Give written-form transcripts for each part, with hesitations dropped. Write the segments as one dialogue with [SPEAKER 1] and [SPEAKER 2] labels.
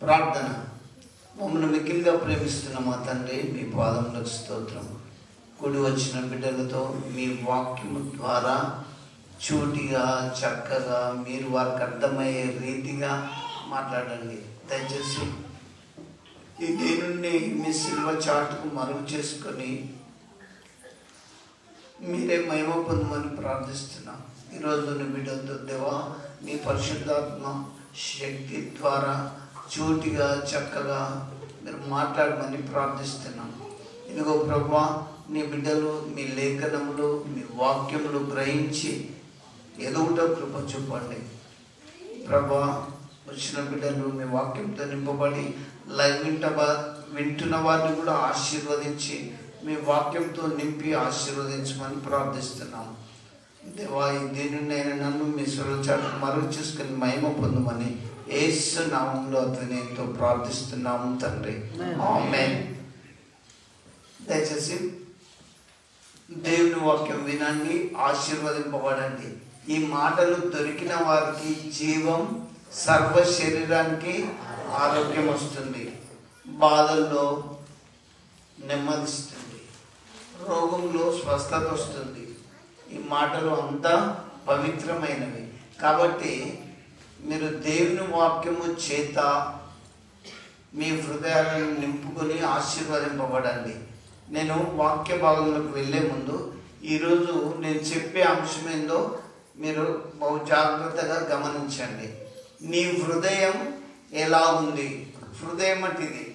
[SPEAKER 1] ప్రార్థన. మమ్మల్ని మిక్కిలిగా ప్రేమిస్తున్న మా తండ్రి, మీ పాదములకు స్తోత్రం. కూడి వచ్చిన బిడ్డలతో మీ వాక్యము ద్వారా చూటిగా చక్కగా మీరు వారికి అర్థమయ్యే రీతిగా మాట్లాడండి. దయచేసి ఈ దీనిని మీ సిల్వ చాటుకు మరుగు చేసుకొని మీరే మహిమ పొందమని ప్రార్థిస్తున్నాం. ఈరోజు నీ బిడ్డలతో దేవా, నీ పరిశుద్ధాత్మ శక్తి ద్వారా చూటిగా చక్కగా మీరు మాట్లాడమని ప్రార్థిస్తున్నాం. ఇదిగో ప్రభువా, నీ బిడ్డలు మీ లేఖనములు మీ వాక్యములు గ్రహించి ఎదుగుట కృప చూపండి ప్రభువా. వచ్చిన బిడ్డలు మీ వాక్యంతో నింపబడి వింటున్న వారిని కూడా ఆశీర్వదించి మీ వాక్యంతో నింపి ఆశీర్వదించమని ప్రార్థిస్తున్నాం. దేవా, దీనినైనా నన్ను మీ స్వరచాటు మరుగు చేసుకుని మహిమ పొందమని యేసు నామములో అతనితో ప్రార్థిస్తున్నాము తండ్రి, ఆమేన్. దయచేసి దేవుని వాక్యం వినండి, ఆశీర్వదింపబడండి. ఈ మాటలు దొరికిన వారికి జీవం, సర్వ శరీరానికి ఆరోగ్యం వస్తుంది, బాధల్లో నెమ్మదిస్తుంది, రోగంలో స్వస్థత వస్తుంది. ఈ మాటలు అంతా పవిత్రమైనవి కాబట్టి మీరు దేవుని వాక్యము చేత మీ హృదయాలను నింపుకొని ఆశీర్వదింపబడండి. నేను వాక్య భాగంలోకి వెళ్ళే ముందు ఈరోజు నేను చెప్పే అంశం ఏందో మీరు బహు జాగ్రత్తగా గమనించండి. నీ హృదయం ఎలా ఉంది? హృదయం అంటే ఇది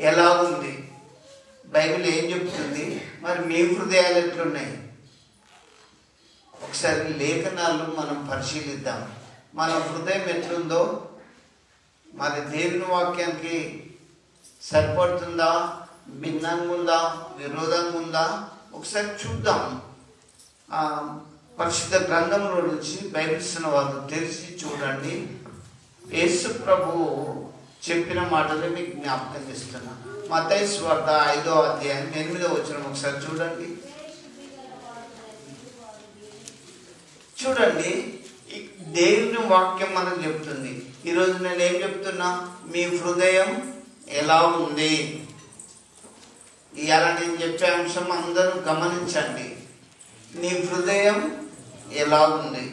[SPEAKER 1] ఎలా ఉంది? బైబిల్ ఏం చెప్తుంది? మరి మీ హృదయాలు ఎట్లున్నాయి? ఒకసారి లేఖనాలు మనం పరిశీలిద్దాం. మన హృదయం ఎట్లుందో మరి దేవుని వాక్యానికి సరిపడుతుందా, భిన్నంగా ఉందా, విరోధంగా ఉందా ఒకసారి చూద్దాం. పరిశుద్ధ గ్రంథంలో నుంచి బైబిల్స్న వారు తెరిచి చూడండి. యేసు ప్రభువు చెప్పిన మాటలు మీకు జ్ఞాపకం చేస్తున్నా. మత్తయి సువార్త 5వ అధ్యాయం 8వ వచనం ఒకసారి చూడండి. చూడండి, దేవుని వాక్యం మనకు చెప్తుంది. ఈరోజు నేను ఏం చెప్తున్నా? మీ హృదయం ఎలా ఉంది? ఇవాళ నేను చెప్పే అంశం అందరూ గమనించండి. నీ హృదయం ఎలా ఉంది?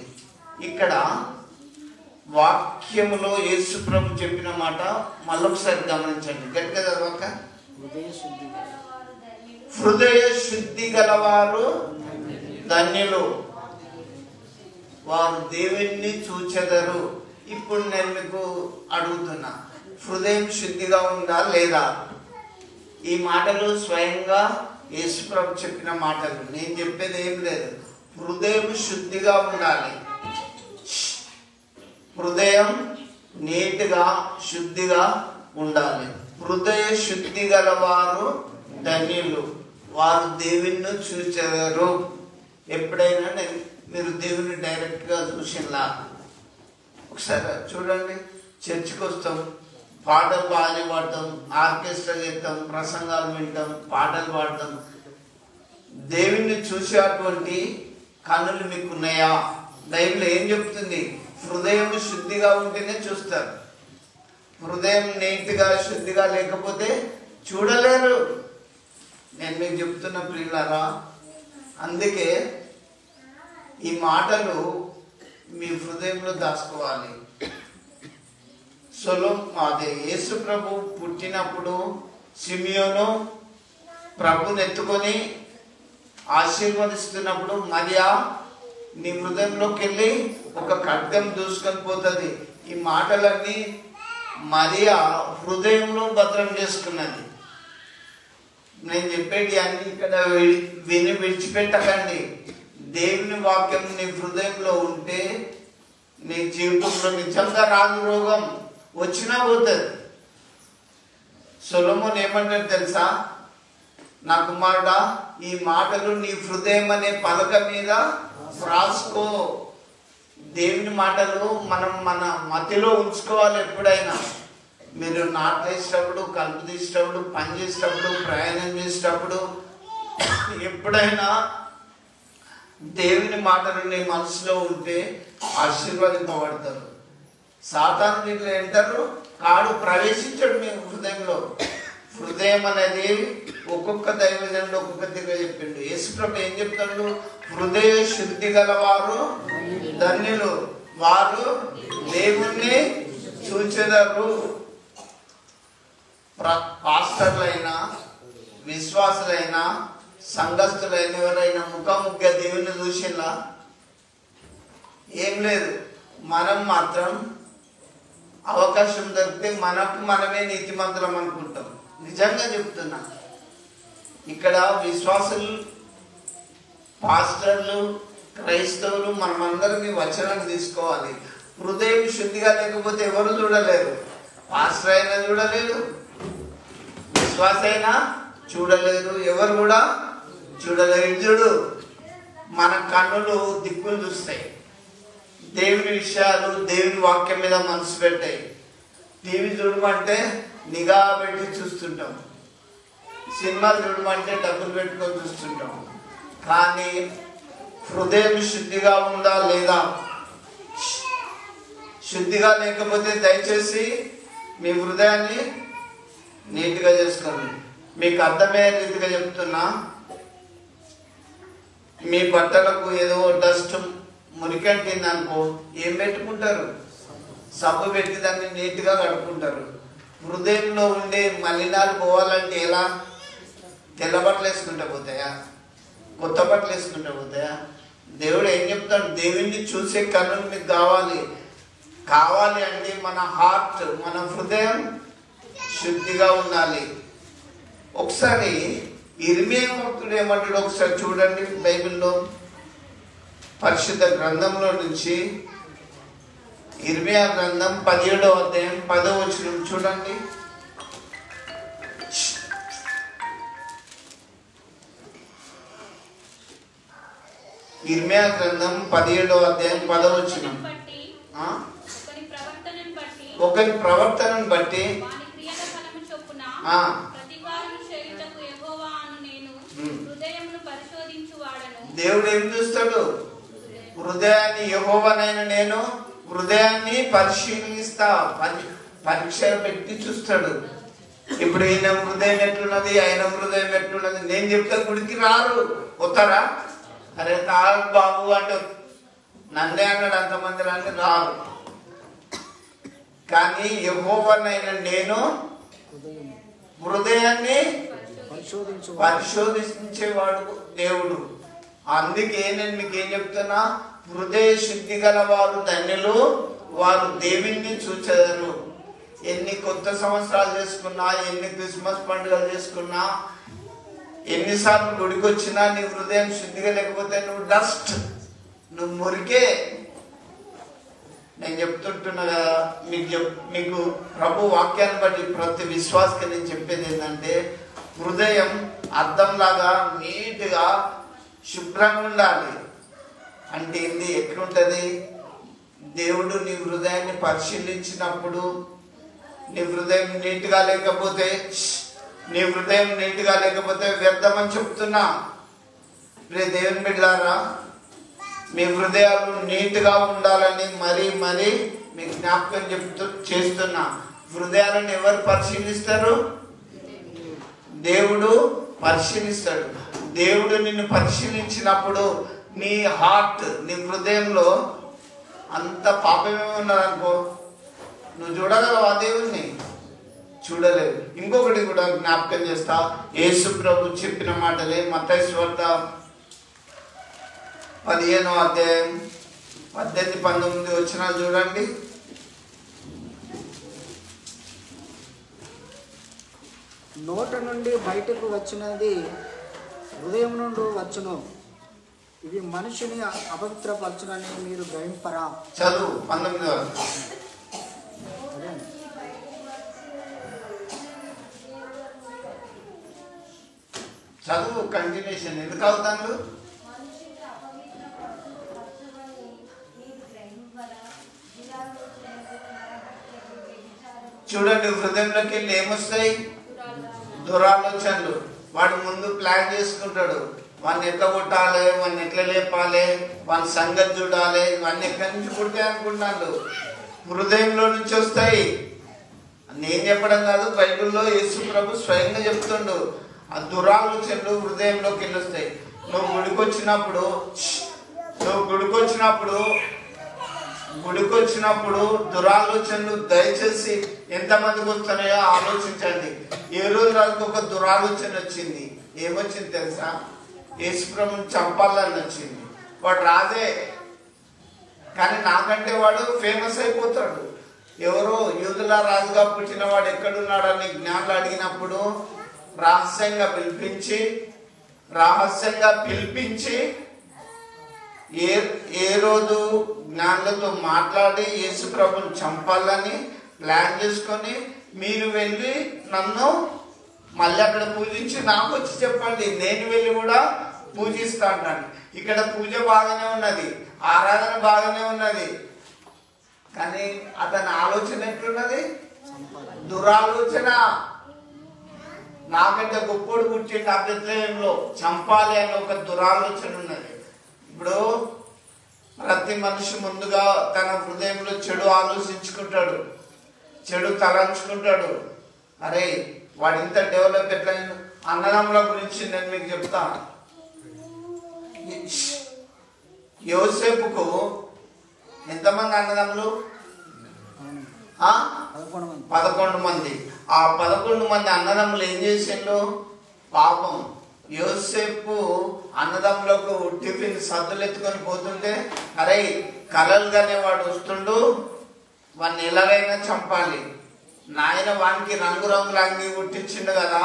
[SPEAKER 1] ఇక్కడ వాక్యములో యేసు ప్రభు చెప్పిన మాట మళ్ళొకసారి గమనించండి. గట్టిగా చదవక. హృదయ శుద్ధి గలవారు ధన్యులు, వారు దేవుణ్ణి చూచెదరు. ఇప్పుడు నేను మీకు అడుగుతున్నా, హృదయం శుద్ధిగా ఉందా లేదా? ఈ మాటలు స్వయంగా యేసు ప్రభు చెప్పిన మాటలు, నేను చెప్పేది ఏం లేదు. హృదయం శుద్ధిగా ఉండాలి. హృదయం నీట్గా శుద్ధిగా ఉండాలి. హృదయ శుద్ధి గలవారు ధన్యులు, వారు దేవుణ్ణి చూచెదరు. ఎప్పుడైనా మీరు దేవుని డైరెక్ట్గా చూసినా ఒకసారి చూడండి. చర్చికి వస్తాం, పాటలు బాగానే పాడతాం, ఆర్కెస్ట్రా చేస్తాం, ప్రసంగాలు వింటాం, పాటలు పాడతాం. దేవుణ్ణి చూసేటువంటి కన్నులు మీకు ఉన్నాయా? బైబిల్ ఏం చెప్తుంది? హృదయం శుద్ధిగా ఉంటేనే చూస్తారు. హృదయం నీట్గా శుద్ధిగా లేకపోతే చూడలేరు. నేను మీకు చెప్తున్న ప్రియులారా, అందుకే ఈ మాటలు మీ హృదయంలో దాచుకోవాలి. అదే యేసు ప్రభు పుట్టినప్పుడు సిమియోను ప్రభుని ఎత్తుకొని ఆశీర్వదిస్తున్నప్పుడు, మరియా నీ హృదయంలోకి వెళ్ళి ఒక ఖడ్గం దూసుకొని పోతుంది. ఈ మాటలన్నీ మరియా హృదయంలో భద్రం చేసుకున్నది. నేను చెప్పేది అన్ని ఇక్కడ విని విడిచిపెట్టకండి. దేవుని వాక్యం నీ హృదయంలో ఉంటే నీ జీవితంలో నిజంగా రాని రోగం వచ్చినా పోతుంది. సొలొమోను ఏమంటాడు తెలుసా? నా కుమారుడా, ఈ మాటలు నీ హృదయం అనే పలక మీద రాసుకో. దేవుని మాటలు మనం మన మతిలో ఉంచుకోవాలి. ఎప్పుడైనా మీరు నాటేసేటప్పుడు, కలుపు తీసేటప్పుడు, పని చేసేటప్పుడు, ప్రయాణం చేసేటప్పుడు, ఎప్పుడైనా దేవుని మాటలు నీ మనసులో ఉంటే ఆశీర్వదింపబడతారు. సాతాను దీంట్లో ఎంటరు కాడు, ప్రవేశించడు మీ హృదయంలో. హృదయం అనేది ఒక్కొక్క దైవజనుడు ఒక్కొక్క దిగా చెప్పిండు. యేసుప్రభు ఏం చెప్తాడు? హృదయ శుద్ధి గలవారు ధన్యులు, వారు దేవుణ్ణి చూచెదరు. పాస్టర్లైనా విశ్వాసులైనా సంఘస్థులైన ఎవరైనా ముఖాముఖిగా దేవుణ్ణి చూసిలా? ఏం లేదు. మనం మాత్రం అవకాశం దొరికితే మనకు మనమే నీతిమంతులం అనుకుంటాం. నిజంగా చెప్తున్నా, ఇక్కడ విశ్వాసులు, పాస్టర్లు, క్రైస్తవులు మనమందరినీ వచనాన్ని తీసుకోవాలి. హృదయం శుద్ధిగా లేకపోతే ఎవరు చూడలేరు. పాస్టర్ అయినా చూడలేరు, విశ్వాస అయినా చూడలేరు, ఎవరు కూడా చూడలేరు. చూడు, మన కన్నులు దిక్కులు చూస్తాయి, దేవుని విషయాలు దేవుని వాక్యం మీద మనసు పెట్టాయి. టీవీ చూడమంటే నిఘా పెట్టి చూస్తుంటాం, సినిమాలు చూడమంటే డబ్బులు పెట్టుకొని చూస్తుంటాం. కానీ హృదయం శుద్ధిగా ఉందా లేదా? శుద్ధిగా లేకపోతే దయచేసి మీ హృదయాన్ని నీట్గా చేసుకోండి. మీకు అర్థమయ్యే రీతిగా చెప్తున్నా, మీ బట్టలకు ఏదో డస్ట్ మురికంటింది అనుకో, ఏం పెట్టుకుంటారు? సబ్బు పెట్టి దాన్ని నీట్గా కడుక్కుంటారు. హృదయంలో ఉండే మలినాలు పోవాలంటే ఎలా? తెల్ల బట్టలు వేసుకుంటూ పోతాయా? కొత్త బట్టలు వేసుకుంటూ పోతాయా? దేవుడు ఏం చెప్తాడు? దేవుణ్ణి చూసే కన్నులు మీకు కావాలి అంటే మన హార్ట్, మన హృదయం శుద్ధిగా ఉండాలి. ఒకసారి ఇర్మియా భక్తుడు ఏమంటాడు ఒకసారి చూడండి. బైబిల్లో పరిశుద్ధ గ్రంథంలో నుంచి ఇర్మియా గ్రంథం 17వ అధ్యాయం 10వ వచనం చూడండి. ఇర్మియా గ్రంథం 17వ అధ్యాయం 10వ వచనం. ఒకరి ప్రవర్తనను బట్టి దేవుడు ఏం చూస్తాడు? హృదయాన్ని. యెహోవానైన నేను హృదయాన్ని పరిశీలిస్తా, పరీక్ష పెట్టి చూస్తాడు. ఇప్పుడు ఈయన హృదయం ఎట్లున్నది, ఆయన హృదయం ఎట్లున్నది నేను చెప్తే గుడికి రారు, వస్తారా? అరే తాగు బాబు అంటే నన్నే అన్నాడు, అంతమంది అంటే రారు. కానీ యెహోవానైన నేను హృదయాన్ని పరిశోధించేవాడు దేవుడు. అందుకే నేను మీకు ఏం చెప్తున్నా, హృదయ శుద్ధి గల వారు ధన్యులు, వారు దేవుణ్ణి చూచెదరు. ఎన్ని కొత్త సంవత్సరాలు చేసుకున్నా, ఎన్ని క్రిస్మస్ పండుగలు చేసుకున్నా, ఎన్నిసార్లు గుడికి వచ్చినా నీ హృదయం శుద్ధిగా లేకపోతే నువ్వు డస్ట్, నువ్వు మురికే. నేను చెప్తుంటున్నా కదా, మీకు ప్రభు వాక్యాన్ని బట్టి ప్రతి విశ్వాసకి నేను చెప్పేది ఏంటంటే, హృదయం అద్దంలాగా నీట్గా శుభ్రంగా ఉండాలి. అంటే ఏంది? ఎట్లుంటది? దేవుడు నీ హృదయాన్ని పరిశీలించినప్పుడు నీ హృదయం నీట్గా లేకపోతే, వ్యర్థమని చెప్తున్నా. రే దేవుని బిడ్డలారా, మీ హృదయాలు నీట్గా ఉండాలని మరీ మీకు జ్ఞాపకం చేస్తున్నా. హృదయాలను ఎవరు పరిశీలిస్తారు? దేవుడు పరిశీలిస్తాడు. దేవుడు నిన్ను పరిశీలించినప్పుడు నీ హార్ట్, నీ హృదయంలో అంత పాపమే ఉన్నదనుకో, నువ్వు చూడగలవా దేవుణ్ణి? చూడలేవు. ఇంకొకటి కూడా జ్ఞాపకం చేస్తా. యేసు ప్రభు చెప్పిన మాటలే. మత్తయి సువార్త 15వ అధ్యాయం 18-19 వచనాలు చూడండి.
[SPEAKER 2] నోట నుండి బయటకు వచ్చినది హృదయం నుండి వచ్చును, ఇవి మనిషిని అపవిత్రపరచునని మీరు గ్రహింపరా?
[SPEAKER 1] చదువు 19వ. చదువు కంటిన్యూషన్ ఎందుకు అవుతాను? చూడండి, హృదయంలోకి వెళ్ళి ఏమొస్తాయి? దురాలోచనలు. వాడు ముందు ప్లాన్ చేసుకుంటాడు, వాడిని ఎట్లా కొట్టాలి, వాడిని ఎట్లా లేపాలి, వాని సంగతి చూడాలి, ఇవన్నీ ఎక్కడి నుంచి పుట్టాయి అనుకుంటున్నాడు. హృదయంలో నుంచి వస్తాయి. నేను చెప్పడం కాదు, బైబిల్లో యేసు ప్రభు స్వయంగా చెప్తుండు. ఆ దురాలోచనలు హృదయంలోకి వెళ్ళొస్తాయి. నువ్వు గుడికొచ్చినప్పుడు దురాలోచనలు దయచేసి ఎంతమందికి వస్తున్నాయో ఆలోచించండి. ఏ రోజు రాజుకు ఒక దురాలోచన వచ్చింది. ఏమొచ్చింది తెలుసా? యేసు ప్రభుని చంపాలని వచ్చింది. వాడు రాజే, కానీ నాకంటే వాడు ఫేమస్ అయిపోతాడు. ఎవరో యూదుల రాజుగా పుట్టిన వాడు ఎక్కడున్నాడని జ్ఞానులు అడిగినప్పుడు రహస్యంగా పిలిపించి ఏ రోజు జ్ఞానులతో మాట్లాడి యేసు ప్రభుని చంపాలని ప్లాన్ చేసుకొని, మీరు వెళ్ళి నన్ను మళ్ళీ అక్కడ పూజించి నాకు వచ్చి చెప్పండి, నేను వెళ్ళి కూడా పూజిస్తా అంటాను. ఇక్కడ పూజ బాగానే ఉన్నది, ఆరాధన బాగానే ఉన్నది, కానీ అతని ఆలోచన ఎట్లున్నది? దురాలోచన. నాకంటే గొప్పడు పుట్టిండు ఆ బెత్లెహేంలో, చంపాలి అని ఒక దురాలోచన ఉన్నది. ఇప్పుడు ప్రతి మనిషి ముందుగా తన హృదయంలో చెడు ఆలోచించుకుంటాడు, చెడు తలంచుకుంటాడు. అరే వాడు ఇంత డెవలప్ ఎట్లా? అన్నదమ్ముల గురించి నేను మీకు చెప్తాను. యోసేపుకు ఎంతమంది అన్నదమ్ములు? 11 మంది. ఆ 11 మంది అన్నదమ్ములు ఏం చేసిండు? పాపం. యోసేపు అన్నదమ్ములకు టిఫిన్ సద్దులు ఎత్తుకొని పోతుంటే, అరే కలలుగానే వాడు వస్తుండు, వాడిని ఎలాగైనా చంపాలి, నాయన వానికి రంగురంగుల అంగి కుట్టించిండు కదా,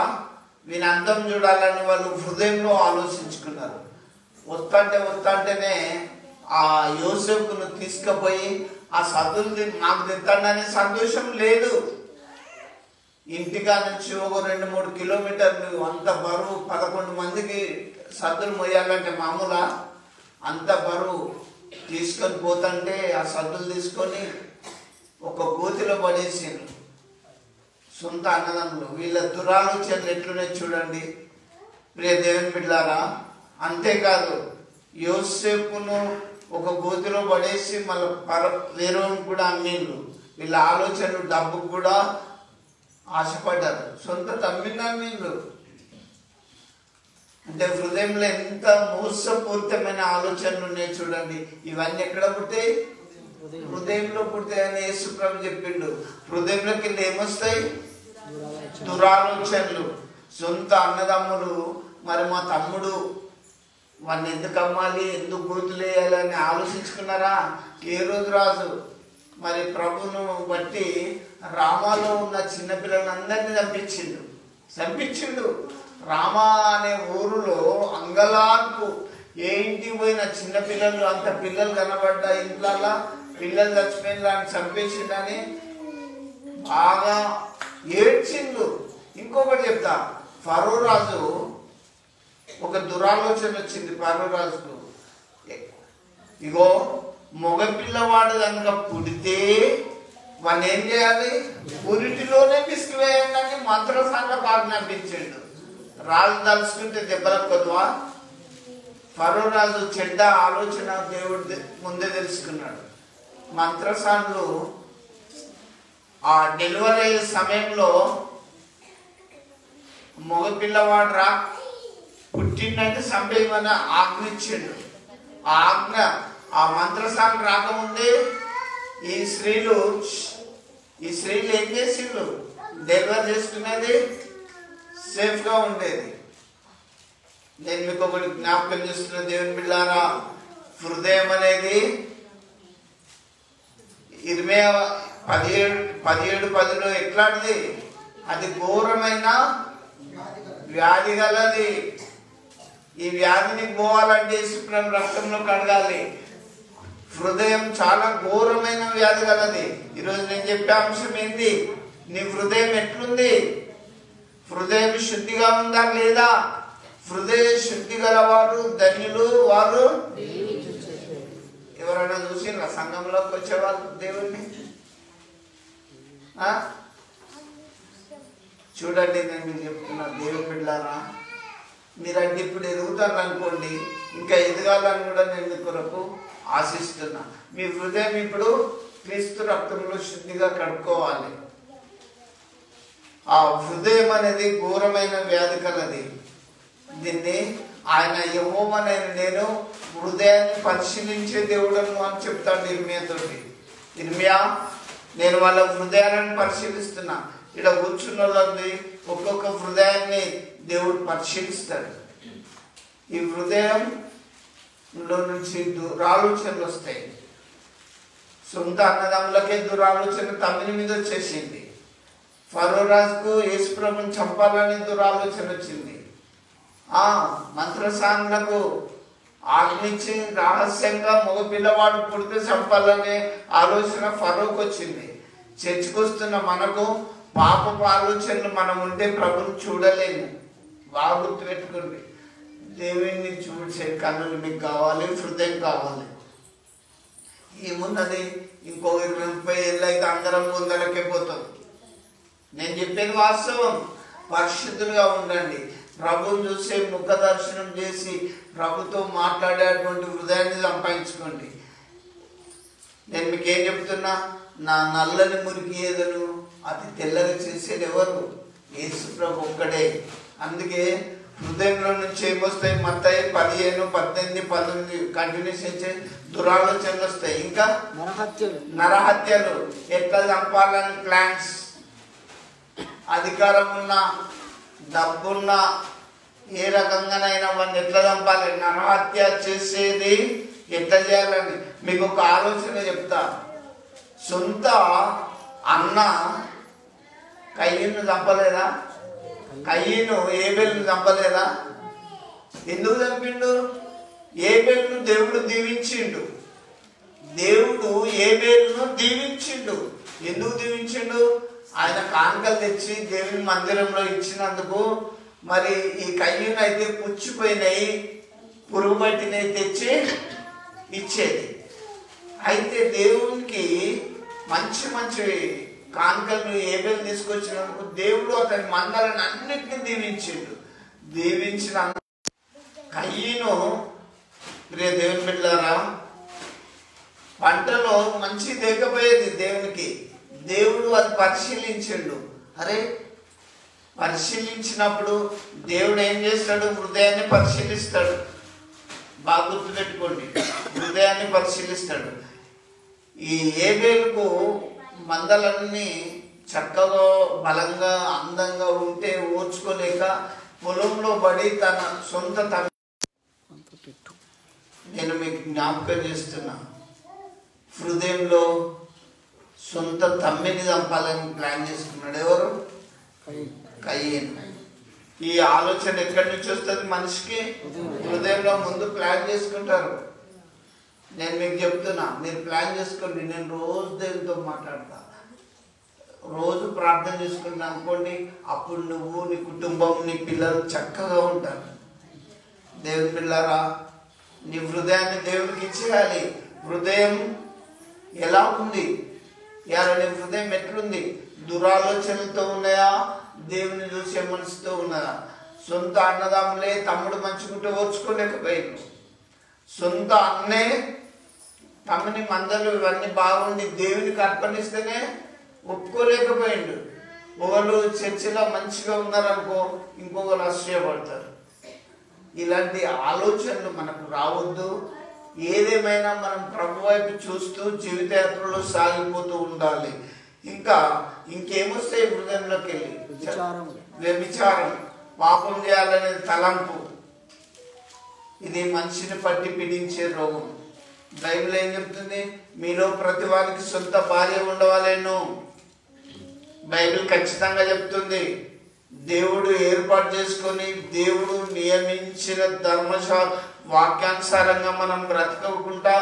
[SPEAKER 1] వీని అందం చూడాలని వాళ్ళు హృదయంలో ఆలోచించుకున్నారు. వస్తాంటేనే ఆ యోసేపును తీసుకుపోయి ఆ సద్దులు మాకు తింటాడనే సంతోషం లేదు. ఇంటికా నుంచి ఒక 2-3 కిలోమీటర్లు, అంత బరువు 11 మందికి సద్దులు మోయాలంటే మామూలా? అంత బరువు తీసుకొని పోతుంటే ఆ సద్దులు తీసుకొని ఒక గోతిలో పడేసిండ్రు సొంత అన్నదమ్ములు. వీళ్ళ దురాలోచనలు ఎట్లున్నాయి చూడండి ప్రియ దేవుని బిడ్డలారా. అంతేకాదు, యోసేపును ఒక గోతిలో పడేసి మళ్ళీ వేరేని కూడా అమ్మీళ్ళు. వీళ్ళ ఆలోచనలు డబ్బుకు కూడా ఆశపడ్డారు, సొంత తమ్మిని అమ్మీళ్ళు. అంటే హృదయంలో ఎంత మోసపూరితమైన ఆలోచనలు ఉన్నాయి చూడండి. ఇవన్నీ ఎక్కడ పుట్టాయి? హృదయంలో పుట్టాయని యేసు ప్రభు చెప్పిండు. హృదయంలోకి వెళ్ళి ఏమొస్తాయి? దురాలోచనలు. సొంత అన్నదమ్ములు, మరి మా తమ్ముడు వాడిని ఎందుకు అమ్మాలి, ఎందుకు గోతులు వేయాలని ఆలోచించుకున్నారా? ఏ రోజు రాజు మరి ప్రభును బట్టి రామాలో ఉన్న చిన్నపిల్లలందరినీ చంపించిండు. రామా అనే ఊరులో అంగలార్పు, ఏ ఇంటికి పోయిన చిన్నపిల్లలు, అంత పిల్లలు కనబడ్డా ఇంట్లో పిల్లలు చచ్చిపోయిన చంపేసిండని బాగా ఏడ్చిండు. ఇంకొకటి చెప్తా, ఫరో రాజు ఒక దురాలోచన వచ్చింది ఫరో రాజుకు. ఇగో మగ పిల్లవాడు కనుక పుడితే వాడిని ఏం చేయాలి? పురిటిలోనే పిసికివేయండి అని మంత్రసాలకు ఆజ్ఞాపించాడు. రాజు తలుచుకుంటే దెబ్బలకు కొద్దువా? ఫరో రాజు చెడ్డ ఆలోచన దేవుడు ముందే తెలుసుకున్నాడు. మంత్రసాన్లు ఆ డెలివరీ అయ్యే సమయంలో మగ పిల్లవాడు పుట్టిందంటే చంపేయమని ఆజ్ఞ ఇచ్చిండు. ఆ ఆజ్ఞ ఆ మంత్రసాన్ని రాకముందే ఈ స్త్రీలు ఏం చేసిండ్రు? డెలివరీ చేసుకునేది సేఫ్గా ఉండేది. నేను మీకు ఒకటి జ్ఞాపకం చేస్తున్న దేవుని బిడ్డారా, హృదయం అనేది 17:10 ఎట్లాంటిది? అది ఘోరమైన వ్యాధి గలది. ఈ వ్యాధిని పోవాలంటే శుక్రం రక్తంలో కడగాలి. హృదయం చాలా ఘోరమైన వ్యాధి గలది. ఈరోజు నేను చెప్పే అంశం ఏంటి? నీ హృదయం ఎట్లుంది? హృదయం శుద్ధిగా ఉందా లేదా? హృదయ శుద్ధి గలవారు ధన్యులు, వారు ఎవరైనా చూసిండ్రా సంఘంలోకి వచ్చేవాళ్ళు దేవుణ్ణి? చూడండి, నేను మీకు చెప్తున్నా దేవుని బిడ్డలారా, మీరంటే ఇప్పుడు ఎదుగుతారు అనుకోండి, ఇంకా ఎదగాలని కూడా నేను మీ కొరకు ఆశిస్తున్నా. మీ హృదయం ఇప్పుడు క్రీస్తు రక్తంలో శుద్ధిగా కడుక్కోవాలి. ఆ హృదయం అనేది ఘోరమైన వ్యాధి కలది. దీన్ని ఆయన యెహోవానే నేను హృదయాన్ని పరిశీలించే దేవుడను అని చెప్తాడు ఇర్మియాతోటి. ఇర్మియా, నేను వాళ్ళ హృదయాలను పరిశీలిస్తున్నా. ఇక్కడ కూర్చున్న వాళ్ళని ఒక్కొక్క హృదయాన్ని దేవుడు పరిశీలిస్తాడు. ఈ హృదయంలో నుంచి దురాలోచనలు వస్తాయి. సొంత అన్నదమ్ములకే దురాలోచన తమ్మిని మీద వచ్చేసింది. ఫరో రాజుకు యేసు ప్రభుని చంపాలని దురాలోచన వచ్చింది. మంత్రసానులకు ఆజ్ఞించి రహస్యంగా మగ పిల్లవాడు పుడితే చంపాలనే ఆలోచన ఫరోకు వచ్చింది. చర్చికి వస్తున్న మనకు పాపపు ఆలోచనలు మనం ఉంటే ప్రభుని చూడలేము. బాగా గుర్తుపెట్టుకోండి. దేవుణ్ణి చూసే కన్నులు మీకు కావాలి, హృదయం కావాలి. ఏమున్నది, ఇంకో 20-30 ఏళ్ళు అయితే అందరం ముందరకే పోతాం. నేను చెప్పేది వాస్తవం. పరిశుద్ధులుగా ఉండండి. ప్రభుని చూసే ముఖ దర్శనం చేసి ప్రభుతో మాట్లాడేటువంటి హృదయాన్ని సంపాదించుకోండి. నేను మీకు ఏం చెప్తున్నా, నా నల్లని మురికి ఏదను అది తెల్లగా చేసేది ఎవరు? యేసు ప్రభు ఒక్కడే. అందుకే హృదయంలో నుంచి ఏమొస్తాయి? మత్తయి 15-18-19 కంటిన్యూషన్ చే దురాలోచనలు వస్తాయి. ఇంకా నరహత్యలు, ఎట్లా చంపాలని ప్లాన్స్, అధికారం ఉన్న డబ్బున్న ఏ రకంగానైనా వాడిని ఎట్లా చంపాలి, నరహత్య చేసేది ఎట్లా చేయాలని మీకు ఒక ఆలోచన చెప్తా. సొంత అన్న కయ్యను చంపలేదా? కయ్యను ఏబేలును చంపలేదా? ఎందుకు చంపిండు? ఏబేలును దేవుడు దీవించిండు. దేవుడు ఏబేలును దీవించిండు. ఎందుకు దీవించిండు? ఆయన కానుకలు తెచ్చి దేవుని మందిరంలో ఇచ్చినందుకు. మరి ఈ కయ్యను అయితే పుచ్చిపోయినాయి, పురుగు పట్టినవి తెచ్చి ఇచ్చేది. అయితే దేవునికి మంచి మంచి కానుకలు ఏబేలు తీసుకొచ్చినందుకు దేవుడు అతని మందలను అన్నిటినీ దీవించిండు. దీవించిన కయ్యను, ప్రియ దేవుని బిడ్డలారా, పంటలో మంచి దిగపోయేది దేవునికి. దేవుడు అది పరిశీలించిండు. అరే, పరిశీలించినప్పుడు దేవుడు ఏం చేస్తాడు? హృదయాన్ని పరిశీలిస్తాడు. బాగా గుర్తుపెట్టుకోండి, హృదయాన్ని పరిశీలిస్తాడు. ఈ ఏబేలుకు మందలన్నీ చక్కగా బలంగా అందంగా ఉంటే ఓర్చుకోలేక పొలంలో పడి తన సొంత నేను మీకు జ్ఞాపకం చేస్తున్నా, హృదయంలో సొంత తమ్మిని చంపాలని ప్లాన్ చేసుకున్నాడు. ఎవరు? కయ్యను. ఈ ఆలోచన ఎక్కడి నుంచి వస్తుంది మనిషికి? హృదయంలో ముందు ప్లాన్ చేసుకుంటారు. నేను మీకు చెప్తున్నా, మీరు ప్లాన్ చేసుకోండి. నేను రోజు దేవునితో మాట్లాడతా, రోజు ప్రార్థన చేసుకుంటా అనుకోండి. అప్పుడు నువ్వు, నీ కుటుంబం, నీ పిల్లలు చక్కగా ఉంటారు. దేవుని పిల్లరా, నీ హృదయాన్ని దేవునికి ఇచ్చేయాలి. హృదయం ఎలా ఉంది? ఇవాళ నీ హృదయం ఎట్లుంది? దురాలోచనలతో ఉన్నాయా? దేవుని చూసే మనసుతో ఉన్నాయా? సొంత అన్నదమ్ములే తమ్ముడు మంచుకుంటూ ఓర్చుకోలేకపోయాడు. సొంత అన్నే తమ్ముని మందలు ఇవన్నీ బాగుండి దేవునికి అర్పణిస్తేనే ఒప్పుకోలేకపోయిండు. ఒకళ్ళు చర్చిలో మంచిగా ఉన్నారనుకో, ఇంకొకరు అసూయపడతారు. ఇలాంటి ఆలోచనలు మనకు రావద్దు. ఏదేమైనా మనం ప్రభు వైపు చూస్తూ జీవితయాత్రలో సాగిపోతూ ఉండాలి. ఇంకేమొస్తాయి హృదయంలోకి వెళ్ళి? వ్యభిచారం, పాపం చేయాలనే తలంపు, ఇది మనిషిని పట్టి పీడించే రోగం. బైబిల్ ఏం చెప్తుంది? మీలో ప్రతి వారికి సొంత భార్య ఉండవాలేను. బైబిల్ ఖచ్చితంగా చెప్తుంది. దేవుడు ఏర్పాటు చేసుకొని దేవుడు నియమించిన ధర్మశాల వాక్యానుసారంగా మనం బ్రతకకుండా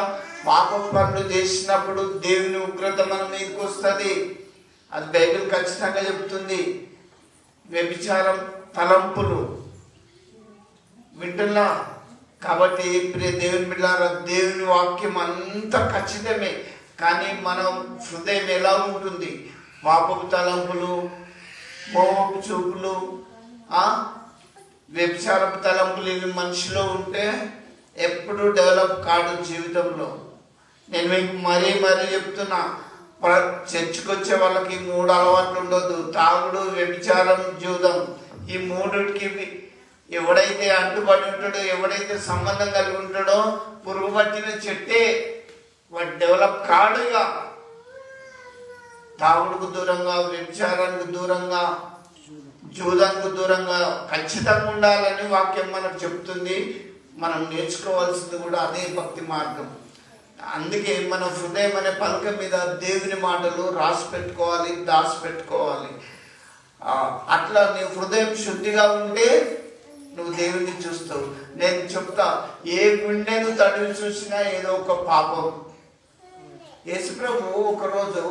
[SPEAKER 1] పాప పనులు చేసినప్పుడు దేవుని ఉగ్రత మన మీదకి వస్తుంది. అది బైబిల్ ఖచ్చితంగా చెప్తుంది. వ్యభిచారం తలంపులు వింటున్నా కాబట్టి ప్రియ దేవుని బిడ్డలారా, దేవుని వాక్యం అంత ఖచ్చితమే. కానీ మనం హృదయం ఎలా ఉంటుంది? పాపపు తలంపులు, మోహపు చూపులు, వ్యభిచారపు తలంపులు ఇవి మనిషిలో ఉంటే ఎప్పుడు డెవలప్ కాడు జీవితంలో. నేను మీకు మరీ చెప్తున్నా, చర్చికి వచ్చే వాళ్ళకి 3 అలవాట్లు ఉండొద్దు. తాగుడు, వ్యభిచారం, జూదం. ఈ 3కి ఎవడైతే అంటుబడి ఉంటాడో, ఎవడైతే సంబంధం కలిగి ఉంటాడో, పురుగు పట్టిన చెట్టే వాడు డెవలప్ కాడుగా. తాగుడుకు దూరంగా, వ్యభిచారానికి దూరంగా, జూదానికి దూరంగా ఖచ్చితంగా ఉండాలని వాక్యం మనకు చెప్తుంది. మనం నేర్చుకోవాల్సింది కూడా అదే భక్తి మార్గం. అందుకే మన హృదయం అనే పలక మీద దేవుని మాటలు రాసి పెట్టుకోవాలి, దాచి పెట్టుకోవాలి. అట్లా నీ హృదయం శుద్ధిగా ఉంటే నువ్వు దేవుని చూస్తావు. నేను చెప్తా, ఏ గుండెను తడివి చూసినా ఏదో ఒక పాపం. యేసుప్రభు ఒకరోజు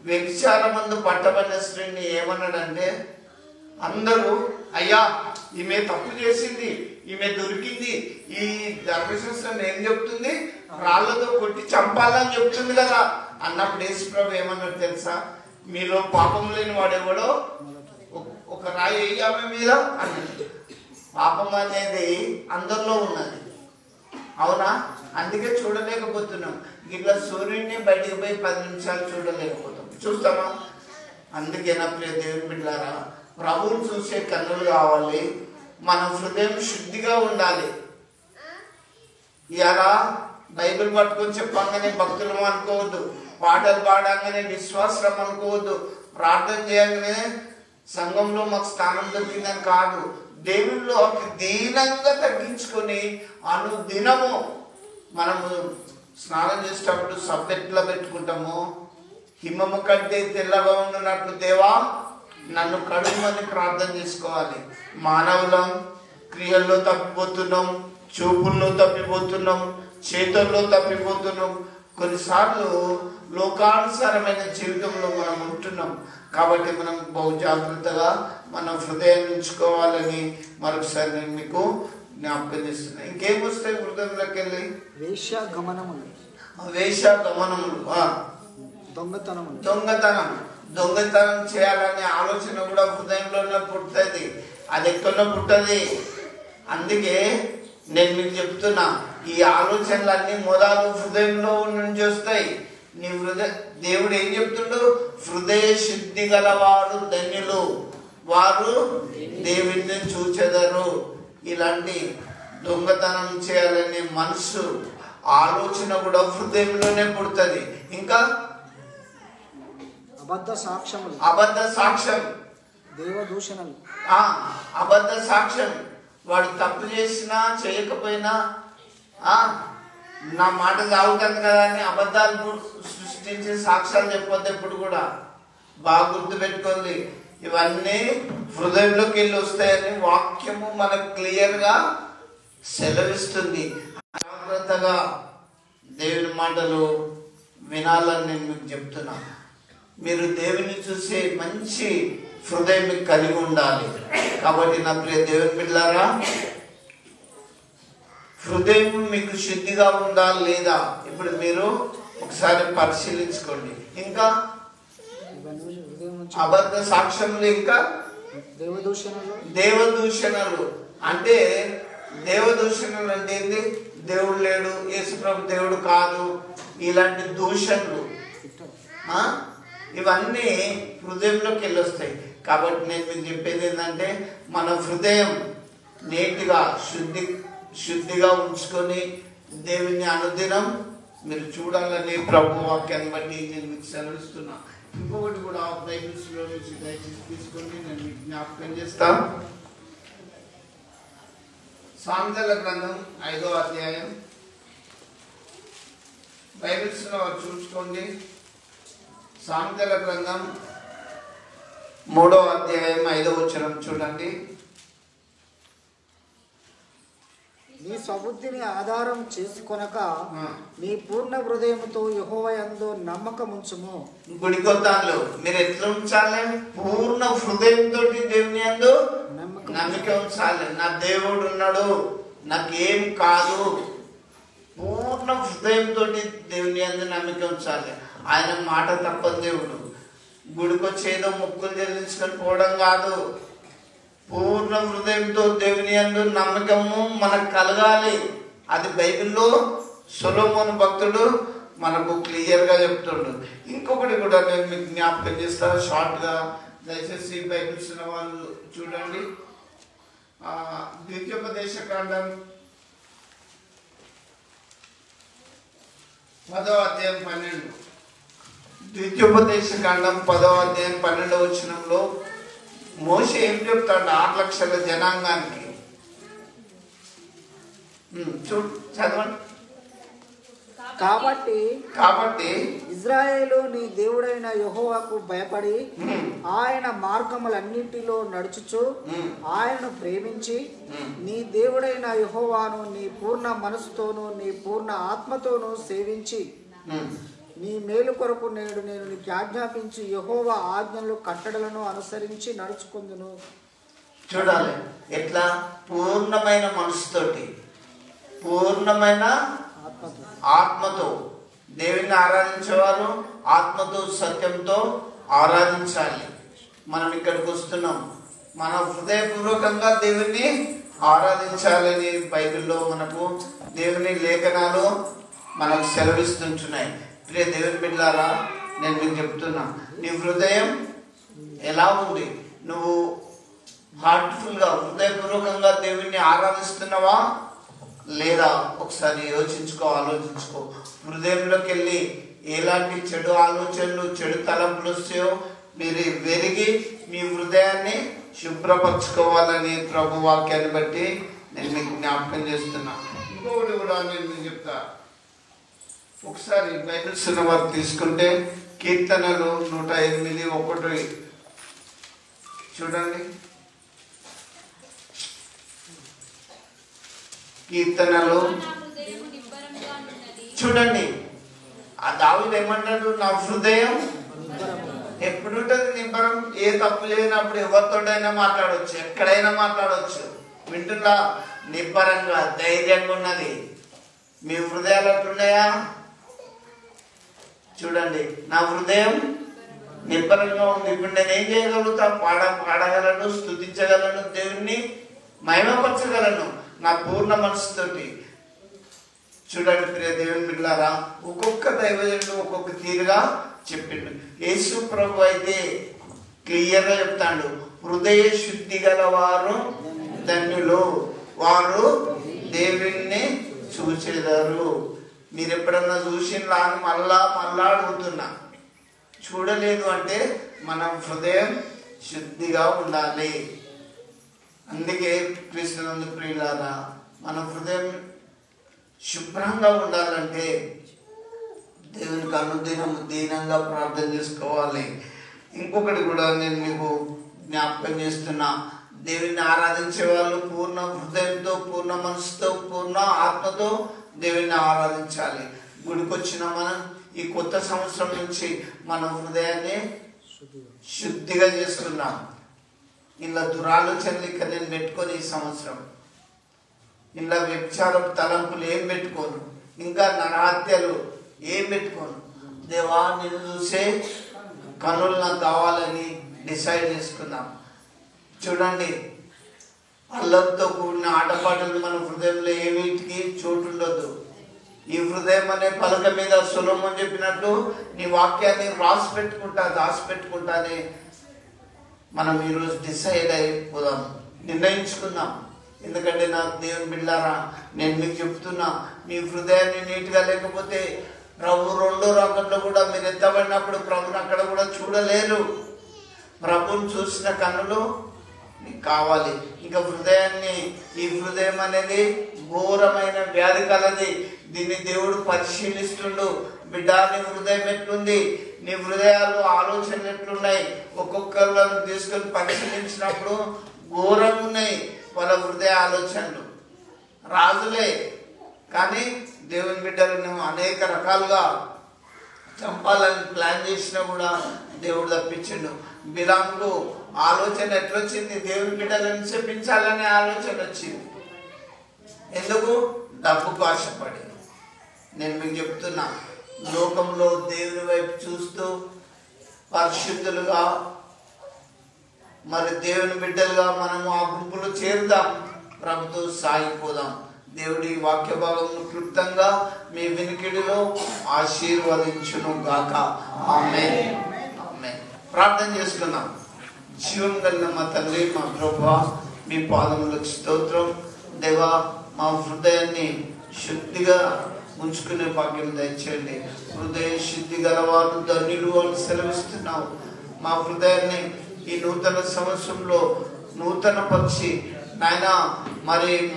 [SPEAKER 1] వ్యభిచారమందు పట్టబడిన స్త్రీని ఏమన్నాడంటే, అందరూ అయ్యా ఈమె తప్పు చేసింది, ఈమె దొరికింది, ఈ ధర్మశాస్త్రం ఏం చెప్తుంది, రాళ్లతో కొట్టి చంపాలని చెప్తుంది కదా అన్నప్పుడు యేసుప్రభు ఏమన్నాడు తెలుసా? మీలో పాపం లేని వాడెవడో ఒక రాయి వేయి ఆమె మీద అన్నాడు. పాపం అనేది అందరిలో ఉన్నది, అవునా? అందుకే చూడలేకపోతున్నాం. ఇట్లా సూర్యుడిని బయటికి పోయి 10 నిమిషాలు చూడలేకపోతాం. చూస్తామా? అందుకే నా ప్రియ దేవుని బిడ్డలారా, ప్రభువుని చూసే కన్నులు కావాలి. మన హృదయం శుద్ధిగా ఉండాలి. ఇలా బైబిల్ పట్టుకొని చెప్పంగానే భక్తులం అనుకోవద్దు, పాటలు పాడంగానే విశ్వాసం అనుకోవద్దు, ప్రార్థన చేయగానే సంఘంలో మాకు స్థానం దొరికిందని కాదు. దేవుళ్ళు దీనంగా తగ్గించుకొని అనుదినము మనము స్నానం చేసేటప్పుడు సబ్బెట్లా పెట్టుకుంటాము, హిమము కంటే తెల్లగా ఉన్నట్లు దేవా నన్ను కడుగుమని ప్రార్థన చేసుకోవాలి. మానవులం, క్రియల్లో తప్పిపోతున్నాం, చూపుల్లో తప్పిపోతున్నాం, చేతుల్లో తప్పిపోతున్నాం. కొన్నిసార్లు లోకానుసారమైన జీవితంలో మనం ఉంటున్నాం. కాబట్టి మనం బహు జాగ్రత్తగా మన హృదయం ఉంచుకోవాలని మరొకసారి నేను మీకు జ్ఞాపకం చేస్తున్నాను. ఇంకేం వస్తాయి హృదయంలోకి వెళ్ళి?
[SPEAKER 2] వేశ్యాగమనములు,
[SPEAKER 1] దొంగతనం చేయాలనే ఆలోచన కూడా హృదయంలోనే పుడుతుంది, అది ఎక్కడో పుట్టది. అందుకే నేను మీకు చెప్తున్నా, ఈ ఆలోచనలన్నీ మొదలు హృదయంలో నుంచి వస్తాయి. నీ దేవుడు ఏం చెప్తుండు? హృదయ శుద్ధి గలవారు ధన్యులు, వారు దేవుడిని చూచెదరు. ఇలాంటి దొంగతనం చేయాలనే మనసు ఆలోచన కూడా హృదయంలోనే పుడుతుంది. ఇంకా
[SPEAKER 2] అబద్ధ సాక్ష్యం, దేవదూషణలు.
[SPEAKER 1] అబద్ధ సాక్ష్యం, వాడు తప్పు చేసినా చేయకపోయినా నా మాట సాగుతుంది కదా అని అబద్ధాలు సృష్టించి సాక్ష్యాలు చెప్పొద్దు ఎప్పుడు కూడా. బాగా గుర్తు పెట్టుకోండి, ఇవన్నీ హృదయంలోకి వెళ్ళి వస్తాయని వాక్యము మనకు క్లియర్గా సెలవిస్తుంది. జాగ్రత్తగా దేవుని మాటలు వినాలని నేను మీకు చెప్తున్నా. మీరు దేవుని చూసే మంచి హృదయం మీకు కలిగి ఉండాలి. కాబట్టి నా ప్రియ దేవుని బిడ్డలారా, హృదయం మీకు శుద్ధిగా ఉందా లేదా ఇప్పుడు మీరు ఒకసారి పరిశీలించుకోండి. ఇంకా అబద్ధ సాక్ష్యములు, ఇంకా దేవదూషణలు. అంటే దేవదూషణలు అంటే ఏంటి? దేవుడు లేడు, యేసుప్రభు దేవుడు కాదు, ఇలాంటి దూషణలు ఇవన్నీ హృదయంలోకి వెళ్ళొస్తాయి. కాబట్టి నేను మీకు చెప్పేది ఏంటంటే, మన హృదయం నీట్గా శుద్ధిగా ఉంచుకొని దేవుని అనుదినం మీరు చూడాలని ప్రభు వాక్యాన్ని బట్టి నేను మీకు సెలవిస్తున్నా. ఇంకొకటి కూడా బైబిల్స్లో నుంచి దయచేసి తీసుకొని నేను మీకు జ్ఞాపకం చేస్తాను. సామెతల గ్రంథం 5వ అధ్యాయం, బైబిల్స్లో చూసుకోండి. సామెతల గ్రంథం 3వ అధ్యాయం 5వ వచనం చూడండి.
[SPEAKER 2] నీ స్వబుద్ధిని ఆధారం చేసుకొనక నీ పూర్ణ హృదయముతో యెహోవా యందు నమ్మకం ఉంచుము.
[SPEAKER 1] గుడికొద్దాంలో మీరు ఎట్లా ఉంచాలి? పూర్ణ హృదయంతో దేవుని యందు నమ్మకం ఉంచాలి. నా దేవుడు ఉన్నాడు, నాకేం కాదు. పూర్ణ హృదయంతో దేవుని యందు నమ్మకం ఉంచాలి. ఆయన మాట తప్పని దేవుడు. గుడికొచ్చేదో మొక్కులు చెల్లించుకొని పోవడం కాదు. పూర్ణ హృదయంతో దేవుని యందు నమ్మకము మనకు కలగాలి. అది బైబిల్లో సొలొమోను భక్తుడు మనకు క్లియర్గా చెప్తుండు. ఇంకొకటి కూడా నేను మీకు జ్ఞాపకం చేస్తాను షార్ట్గా, దయచేసి బైబిల్స్ ఉన్న వాళ్ళు చూడండి. ద్వితీయోపదేశకాండం 10వ అధ్యాయం 12. ద్వితీయోపదేశకాండం 10వ అధ్యాయం 12వ వచనంలో మోషే ఏం చెప్తాడు 6 లక్షల జనాంగానికి? చదవండి.
[SPEAKER 2] కాబట్టి ఇజ్రాయేలు నీ దేవుడైన యెహోవాకు భయపడి ఆయన మార్గములన్నింటిలో నడుచుచు ఆయనను ప్రేమించి నీ దేవుడైన యెహోవాను నీ పూర్ణ మనసుతోనూ నీ పూర్ణ ఆత్మతోనూ సేవించి నీ మేలు కొరకు నేను నీకు ఆజ్ఞాపించి యెహోవా ఆజ్ఞలు కట్టడలను అనుసరించి నడుచుకుందును.
[SPEAKER 1] చూడాలి ఎట్లా? పూర్ణమైన మనసుతోటి, పూర్ణమైన ఆత్మతో దేవుని ఆరాధించేవారు ఆత్మతో సత్యంతో ఆరాధించాలి. మనం ఇక్కడికి వస్తున్నాం, మన హృదయపూర్వకంగా దేవుని ఆరాధించాలని బైబిల్లో మనకు దేవుని లేఖనాలు మనకు సెలవిస్తుంటున్నాయి. ప్రియ దేవుని బిడ్డలారా, నేను మీకు చెప్తున్నా, నీ హృదయం ఎలా ఉంది? నువ్వు హార్ట్ఫుల్గా హృదయపూర్వకంగా దేవుణ్ణి ఆరాధిస్తున్నావా లేదా? ఒకసారి యోచించుకో, ఆలోచించుకో. హృదయంలోకి వెళ్ళి ఎలాంటి చెడు ఆలోచనలు, చెడు తలంపులు వస్తాయో మీరు వెరిగి మీ హృదయాన్ని శుభ్రపరచుకోవాలని ప్రభు వాక్యాన్ని బట్టి నేను మీకు జ్ఞాపకం చేస్తున్నా. ఇంకొకటి కూడా నేను మీకు చెప్తా. ఒకసారి బైబిల్స్ ఉన్న వారు తీసుకుంటే కీర్తనలు 108:1 చూడండి. కీర్తనలు చూడండి. ఆ దావీదు ఏమంటాడు? నా హృదయం ఎప్పుడు ఉంటుంది నిబ్బరం. ఏ తప్పు చేయనప్పుడు ఎవరితోటైనా మాట్లాడవచ్చు, ఎక్కడైనా మాట్లాడవచ్చు. వింటున్నా? నిబ్బరంగా ధైర్యంగా ఉన్నది. మీ హృదయాలు అట్లున్నాయా? చూడండి, నా హృదయం నిబ్బరంగా ఉంది. ఇప్పుడు నేను ఏం చేయగలుగుతా? పాడగలను, స్తుతించగలను, దేవుణ్ణి మహిమపరచగలను నా పూర్ణ మనసుతోటి. చూడండి ప్రియ దేవుని బిడ్డలారా, ఒక్కొక్క దైవజనుడు ఒక్కొక్క తీరుగా చెప్పిండు. యేసు ప్రభు అయితే క్లియర్గా చెప్తాడు, హృదయ శుద్ధి గల వారు ధన్యులు, వారు దేవుణ్ణి చూసేదారు. మీరు ఎప్పుడన్నా చూసినా అని మళ్ళా అడుగుతున్నా. చూడలేదు అంటే మనం హృదయం శుద్ధిగా ఉండాలి. అందుకే క్రీస్తునందు ప్రియులారా, మన హృదయం శుభ్రంగా ఉండాలంటే దేవునికి అనుదినం దీనంగా ప్రార్థన చేసుకోవాలి. ఇంకొకటి కూడా నేను మీకు జ్ఞాపకం చేస్తున్నా, దేవుని ఆరాధించే వాళ్ళు పూర్ణ హృదయంతో, పూర్ణ మనసుతో, పూర్ణ ఆత్మతో దేవుని ఆరాధించాలి. గుడికొచ్చిన మనం ఈ కొత్త సంవత్సరం నుంచి మన హృదయాన్ని శుద్ధిగా చేసుకున్నాం. ఇలా దురాలోచనలు ఇక్కడ నేను పెట్టుకొని ఈ సంవత్సరం ఇలా వ్యభిచారపు తలంపులు ఏం పెట్టుకోను, ఇంకా నరహత్యలు ఏం పెట్టుకోను. దేవా నిన్ను చూసే కనులు నాకు కావాలని డిసైడ్ చేసుకున్నాం. చూడండి, అల్లంతో కూడిన ఆటపాటలు మన హృదయంలో ఏమిటికి చోటు ఉండొద్దు. ఈ హృదయం అనే పలక మీద సొలొమోను చెప్పినట్టు నీ వాక్యాన్ని రాసి పెట్టుకుంటా, దాచిపెట్టుకుంటానే మనం ఈరోజు డిసైడ్ అయిపోదాం, నిర్ణయించుకుందాం. ఎందుకంటే నాకు దేవుని బిడ్డలారా, నేను మీకు చెప్తున్నా, మీ హృదయాన్ని నీట్గా లేకపోతే ప్రభు రెండో రాకడలో కూడా మీరు ఎత్తబడినప్పుడు ప్రభుని అక్కడ కూడా చూడలేరు. ప్రభుని చూసిన కన్నులు నీకు కావాలి. ఇంకా హృదయాన్ని, ఈ హృదయం అనేది ఘోరమైన వ్యాధి కలది. దీన్ని దేవుడు పరిశీలిస్తుండు. బిడ్డ, నీ హృదయం ఎట్లుంది, నీ హృదయాలు ఆలోచనలు ఎట్లున్నాయి, ఒక్కొక్కళ్ళని తీసుకొని పరిశీలించినప్పుడు ఘోరంగా ఉన్నాయి వాళ్ళ హృదయ ఆలోచనలు. రాజులే కానీ దేవుని బిడ్డలను అనేక రకాలుగా చంపాలని ప్లాన్ చేసినా కూడా దేవుడు తప్పించిండు. బిలాముకు ఆలోచన ఎట్లొచ్చింది? దేవుని బిడ్డలను చెప్పించాలనే ఆలోచన వచ్చింది. ఎందుకు? డబ్బుకు ఆశపడి. నేను మీకు చెప్తున్నా, లోకంలో దేవుని వైపు చూస్తూ పరిశుద్ధులుగా, మరి దేవుని బిడ్డలుగా మనము ఆ గుంపులో చేరుదాం, ప్రభుతో సాగిపోదాం. దేవుడి వాక్య భాగం క్లుప్తంగా మీ వినికిడిలో ఆశీర్వదించును గాక. ఆమేన్. ఆమేన్. ప్రార్థన చేసుకుందాం. జీవం కలిగిన మా తండ్రి, మా ప్రభువా, మీ పాదములకు స్తోత్రం. దేవా, మా హృదయాన్ని శుద్ధిగా ఉంచుకునే భాగ్యం దయచేయండి. హృదయ శుద్ధి గలవారు ధన్యులు అని సెలవిస్తున్నావు. మా హృదయాన్ని ఈ నూతన సంవత్సరంలో నూతన పరిచి నాయన మరి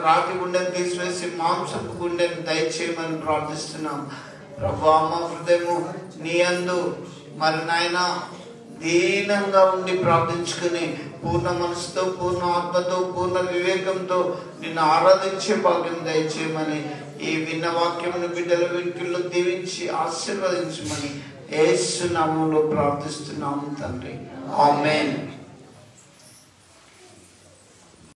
[SPEAKER 1] రాతి గుండెని తీసివేసి మాంసపు గుండెని దయచేయమని ప్రార్థిస్తున్నాం. ప్రభువా, మా హృదయము నీ యందు మరి నాయన దీనంగా ఉండి ప్రార్థించుకుని పూర్ణ మనసుతో, పూర్ణ ఆత్మతో, పూర్ణ వివేకంతో నిన్ను ఆరాధించే భాగ్యం దయచేయమని ఈ విన్న వాక్యమును బిడ్డల వెనుకల్లో దీవించి ఆశీర్వదించమని యేసు నామములో ప్రార్థిస్తున్నాము తండ్రి. ఆమేన్.